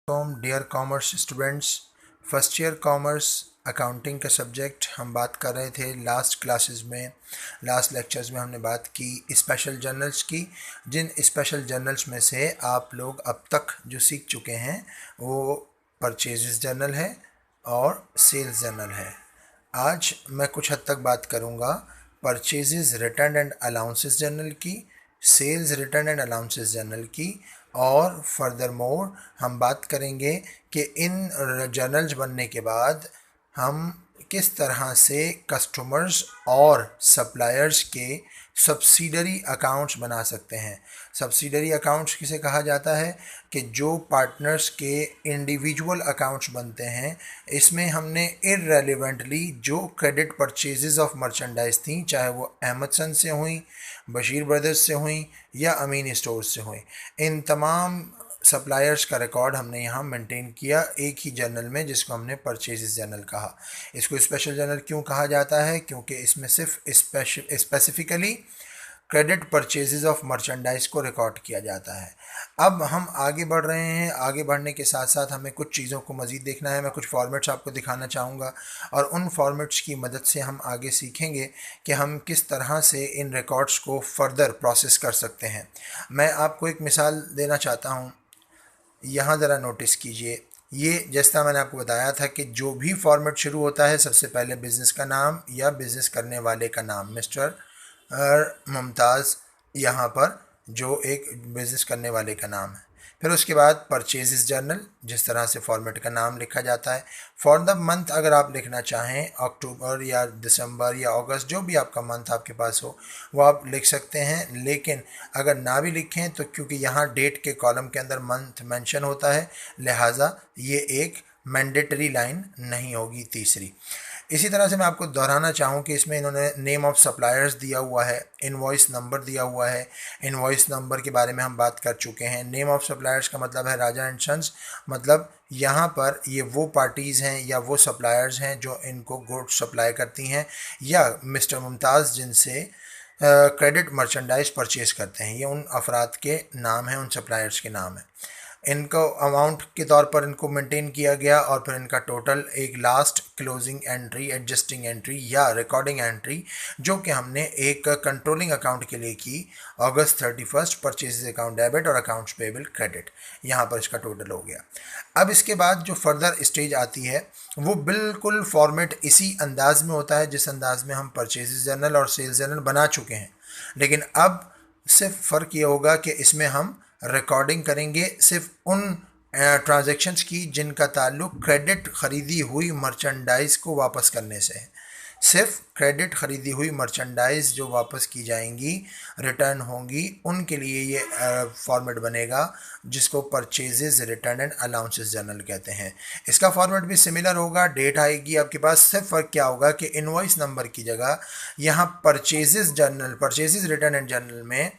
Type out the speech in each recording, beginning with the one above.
Dear commerce students, first year commerce accounting का subject हम बात कर रहे थे। लास्ट लेक्चर्स में हमने बात की स्पेशल जर्नल्स की, जिन स्पेशल जर्नल्स में से आप लोग अब तक जो सीख चुके हैं वो परचेजेस जर्नल है और सेल्स जर्नल है। आज मैं कुछ हद तक बात करूँगा purchases return and allowances journal की, sales return and allowances journal की, और फर्दर मोर हम बात करेंगे कि इन जर्नल्स बनने के बाद हम किस तरह से कस्टमर्स और सप्लायर्स के सब्सिडरी अकाउंट्स बना सकते हैं। सब्सिडरी अकाउंट्स किसे कहा जाता है कि जो पार्टनर्स के इंडिविजुअल अकाउंट्स बनते हैं। इसमें हमने इररेलेवेंटली जो क्रेडिट परचेजेस ऑफ मर्चेंडाइज थी, चाहे वो अहमद सन से हुई, बशीर ब्रदर्स से हुई या अमीन स्टोर्स से हुई, इन तमाम सप्लायर्स का रिकॉर्ड हमने यहाँ मेंटेन किया एक ही जर्नल में, जिसको हमने परचेजेस जर्नल कहा। इसको स्पेशल जर्नल क्यों कहा जाता है? क्योंकि इसमें सिर्फ specifically credit purchases of merchandise को रिकॉर्ड किया जाता है। अब हम आगे बढ़ रहे हैं। आगे बढ़ने के साथ साथ हमें कुछ चीज़ों को मज़ीद देखना है। मैं कुछ फॉर्मेट्स आपको दिखाना चाहूँगा और उन फॉर्मेट्स की मदद से हम आगे सीखेंगे कि हम किस तरह से इन रिकॉर्ड्स को फर्दर प्रोसेस कर सकते हैं। मैं आपको एक मिसाल देना चाहता हूँ, यहाँ ज़रा नोटिस कीजिए। ये जैसा मैंने आपको बताया था कि जो भी फॉर्मेट शुरू होता है, सबसे पहले बिज़नेस का नाम या बिज़नेस करने वाले का नाम, मिस्टर मुमताज़, यहाँ पर जो एक बिज़नेस करने वाले का नाम है। फिर उसके बाद परचेजेस जर्नल, जिस तरह से फॉर्मेट का नाम लिखा जाता है। फॉर द मंथ अगर आप लिखना चाहें, अक्टूबर या दिसंबर या अगस्त, जो भी आपका मंथ आपके पास हो वो आप लिख सकते हैं। लेकिन अगर ना भी लिखें तो क्योंकि यहाँ डेट के कॉलम के अंदर मंथ मेंशन होता है, लिहाजा ये एक मैंडेटरी लाइन नहीं होगी। तीसरी, इसी तरह से मैं आपको दोहराना चाहूँ कि इसमें इन्होंने नेम ऑफ सप्लायर्स दिया हुआ है, इनवॉइस नंबर दिया हुआ है। इनवॉइस नंबर के बारे में हम बात कर चुके हैं। नेम ऑफ सप्लायर्स का मतलब है राजा एंड सन्स, मतलब यहाँ पर ये वो पार्टीज़ हैं या वो सप्लायर्स हैं जो इनको गुड्स सप्लाई करती हैं, या मिस्टर मुमताज़ जिनसे क्रेडिट मर्चेंडाइज परचेज़ करते हैं। ये उन अफराद के नाम हैं, उन सप्लायर्स के नाम हैं। इनको अमाउंट के तौर पर इनको मेंटेन किया गया और फिर इनका टोटल एक last closing entry, adjusting entry या रिकॉर्डिंग एंट्री, जो कि हमने एक कंट्रोलिंग अकाउंट के लिए की, अगस्त 31 परचेज अकाउंट डेबिट और अकाउंट्स पेबल क्रेडिट, यहाँ पर इसका टोटल हो गया। अब इसके बाद जो फर्दर स्टेज आती है वो बिल्कुल फॉर्मेट इसी अंदाज में होता है जिस अंदाज में हम परचेज जर्नल और सेल्स जर्नल बना चुके हैं। लेकिन अब सिर्फ फ़र्क ये होगा कि इसमें हम रिकॉर्डिंग करेंगे सिर्फ उन ट्रांजैक्शंस की जिनका ताल्लुक क्रेडिट ख़रीदी हुई मर्चेंडाइज़ को वापस करने से है। सिर्फ क्रेडिट ख़रीदी हुई मर्चेंडाइज़ जो वापस की जाएंगी, रिटर्न होंगी, उनके लिए ये फॉर्मेट बनेगा जिसको purchases return and allowances journal कहते हैं। इसका फॉर्मेट भी सिमिलर होगा, डेट आएगी आपके पास। सिर्फ फ़र्क क्या होगा कि इनवॉइस नंबर की जगह यहाँ परचेजेस रिटर्न एंड जर्नल में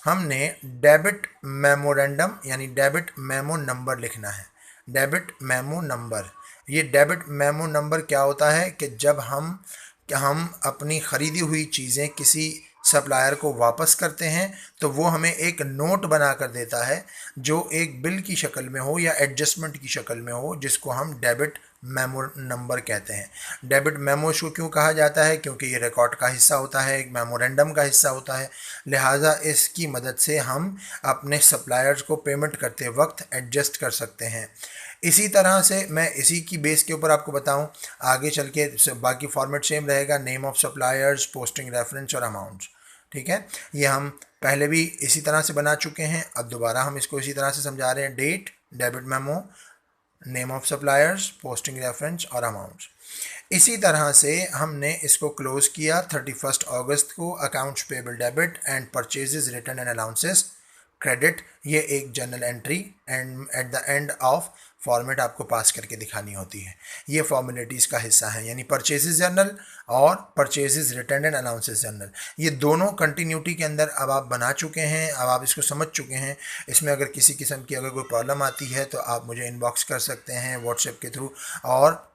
हमने डेबिट मेमोरेंडम यानी डेबिट मेमो नंबर लिखना है। डेबिट मेमो नंबर, ये डेबिट मेमो नंबर क्या होता है कि जब हम अपनी ख़रीदी हुई चीज़ें किसी सप्लायर को वापस करते हैं तो वो हमें एक नोट बना कर देता है जो एक बिल की शक्ल में हो या एडजस्टमेंट की शक्ल में हो, जिसको हम डेबिट मेमो नंबर कहते हैं। डेबिट मेमो इसको क्यों कहा जाता है? क्योंकि ये रिकॉर्ड का हिस्सा होता है, एक मेमोरेंडम का हिस्सा होता है, लिहाजा इसकी मदद से हम अपने सप्लायर्स को पेमेंट करते वक्त एडजस्ट कर सकते हैं। इसी तरह से मैं इसी की बेस के ऊपर आपको बताऊं, आगे चल के बाकी फॉर्मेट सेम रहेगा, name of suppliers, posting reference और अमाउंट्स। ठीक है, ये हम पहले भी इसी तरह से बना चुके हैं, अब दोबारा हम इसको इसी तरह से समझा रहे हैं। Date, debit memo, name of suppliers, posting reference और अमाउंट्स। इसी तरह से हमने इसको क्लोज किया 31 अगस्त को, accounts payable debit and purchases return and allowances credit. ये एक journal entry and at the end of format आपको पास करके दिखानी होती है। ये फॉर्मेलिटीज़ का हिस्सा है, यानी परचेजेस जर्नल और purchases return and allowances journal, ये दोनों कंटिन्यूटी के अंदर अब आप बना चुके हैं, अब आप इसको समझ चुके हैं। इसमें अगर किसी किस्म की अगर कोई प्रॉब्लम आती है तो आप मुझे इनबॉक्स कर सकते हैं व्हाट्सएप के थ्रू, और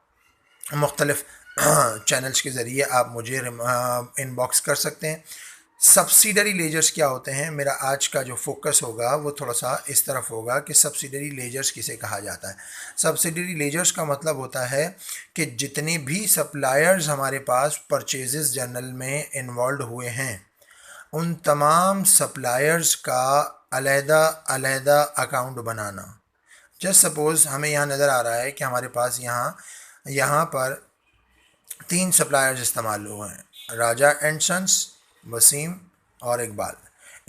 मुख्तलिफ चैनल्स के ज़रिए आप मुझे इनबॉक्स कर सकते हैं। सब्सिडरी लेजर्स क्या होते हैं, मेरा आज का जो फोकस होगा वो थोड़ा सा इस तरफ होगा कि सब्सिडरी लेजर्स किसे कहा जाता है। सब्सिडरी लेजर्स का मतलब होता है कि जितने भी सप्लायर्स हमारे पास परचेजेस जर्नल में इन्वॉल्व हुए हैं उन तमाम सप्लायर्स का अलहदा अलहदा अकाउंट बनाना। जस्ट सपोज़ हमें यहाँ नज़र आ रहा है कि हमारे पास यहाँ पर 3 सप्लायर्स इस्तेमाल हुए हैं, राजा एंड सन्स, वसीम और इकबाल।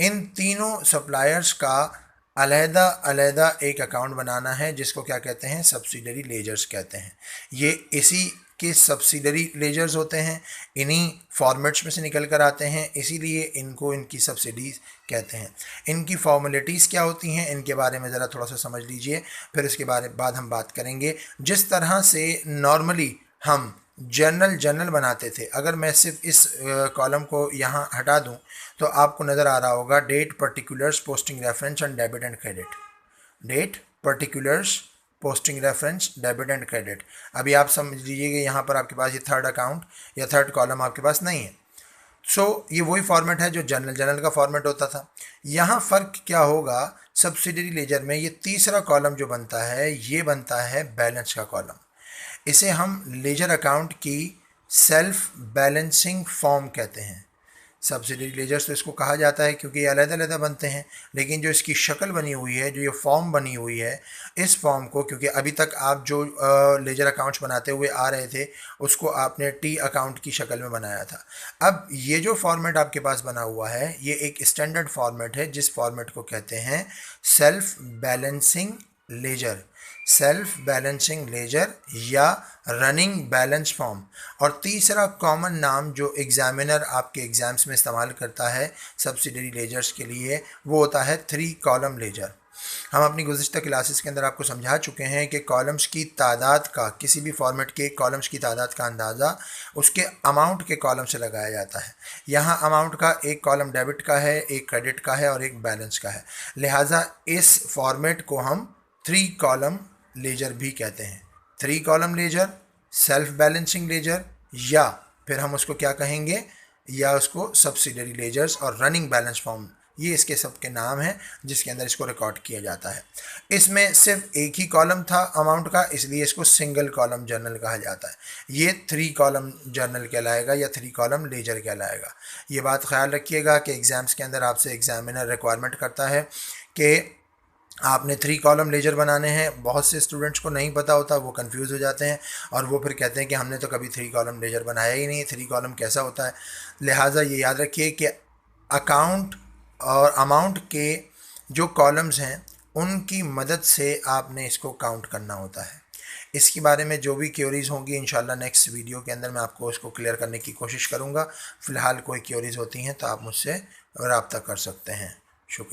इन तीनों सप्लायर्स का अलहदा अलहदा एक अकाउंट बनाना है जिसको क्या कहते हैं, सब्सिडरी लेजर्स कहते हैं। ये इसी के सब्सिडरी लेजर्स होते हैं, इन्हीं फॉर्मेट्स में से निकल कर आते हैं, इसीलिए इनको इनकी सब्सिडीज कहते हैं। इनकी फॉर्मेलिटीज़ क्या होती हैं इनके बारे में ज़रा थोड़ा सा समझ लीजिए, फिर इसके बाद हम बात करेंगे। जिस तरह से नॉर्मली हम जर्नल बनाते थे, अगर मैं सिर्फ इस कॉलम को यहाँ हटा दूँ तो आपको नज़र आ रहा होगा date, particulars, posting reference and debit and credit. Date, particulars, posting reference, debit and credit. अभी आप समझ लीजिए कि यहाँ पर आपके पास ये थर्ड अकाउंट या थर्ड कॉलम आपके पास नहीं है। ये वही फॉर्मेट है जो जर्नल का फॉर्मेट होता था। यहाँ फ़र्क क्या होगा, सब्सिडरी लेजर में ये तीसरा कॉलम जो बनता है ये बनता है बैलेंस का कॉलम। इसे हम लेजर अकाउंट की सेल्फ बैलेंसिंग फॉर्म कहते हैं। सब्सिडरी लेजर्स तो इसको कहा जाता है क्योंकि ये अलग-अलग बनते हैं, लेकिन जो इसकी शक्ल बनी हुई है, जो ये फॉर्म बनी हुई है, इस फॉर्म को, क्योंकि अभी तक आप जो लेजर अकाउंट्स बनाते हुए आ रहे थे उसको आपने टी अकाउंट की शक्ल में बनाया था। अब ये जो फॉर्मेट आपके पास बना हुआ है ये एक स्टैंडर्ड फॉर्मेट है जिस फॉर्मेट को कहते हैं self balancing ledger, self balancing ledger या रनिंग बैलेंस फॉर्म। और तीसरा कॉमन नाम जो एग्जामिनर आपके एग्ज़ाम्स में इस्तेमाल करता है सब्सिडरी लेजर्स के लिए वो होता है 3 कॉलम लेजर। हम अपनी गुज़िश्ता क्लासेस के अंदर आपको समझा चुके हैं कि कॉलम्स की तादाद का, किसी भी फॉर्मेट के कॉलम्स की तादाद का अंदाज़ा उसके अमाउंट के कॉलम से लगाया जाता है। यहाँ अमाउंट का एक कॉलम डेबिट का है, एक क्रेडिट का है और एक बैलेंस का है, लिहाजा इस फॉर्मेट को हम 3 कॉलम लेजर भी कहते हैं। 3 column ledger, self balancing ledger, या फिर हम उसको क्या कहेंगे, या उसको सब्सिडरी लेजर्स और रनिंग बैलेंस फॉर्म, ये इसके सब के नाम हैं जिसके अंदर इसको रिकॉर्ड किया जाता है। इसमें सिर्फ एक ही कॉलम था अमाउंट का, इसलिए इसको सिंगल कॉलम जर्नल कहा जाता है। ये 3 कॉलम जर्नल कहलाएगा या 3 कॉलम लेजर कहलाएगा। ये बात ख्याल रखिएगा कि एग्ज़ाम्स के अंदर आपसे एग्जामिनर रिक्वायरमेंट करता है कि आपने 3 कॉलम लेजर बनाने हैं। बहुत से स्टूडेंट्स को नहीं पता होता, वो कंफ्यूज हो जाते हैं और वो फिर कहते हैं कि हमने तो कभी 3 कॉलम लेजर बनाया ही नहीं, 3 कॉलम कैसा होता है। लिहाजा ये याद रखिए कि अकाउंट और अमाउंट के जो कॉलम्स हैं उनकी मदद से आपने इसको काउंट करना होता है। इसके बारे में जो भी क्वेरीज़ होंगी इंशाल्लाह नेक्स्ट वीडियो के अंदर मैं आपको उसको क्लियर करने की कोशिश करूँगा। फ़िलहाल कोई क्वेरीज़ होती हैं तो आप मुझसे रब्ता कर सकते हैं।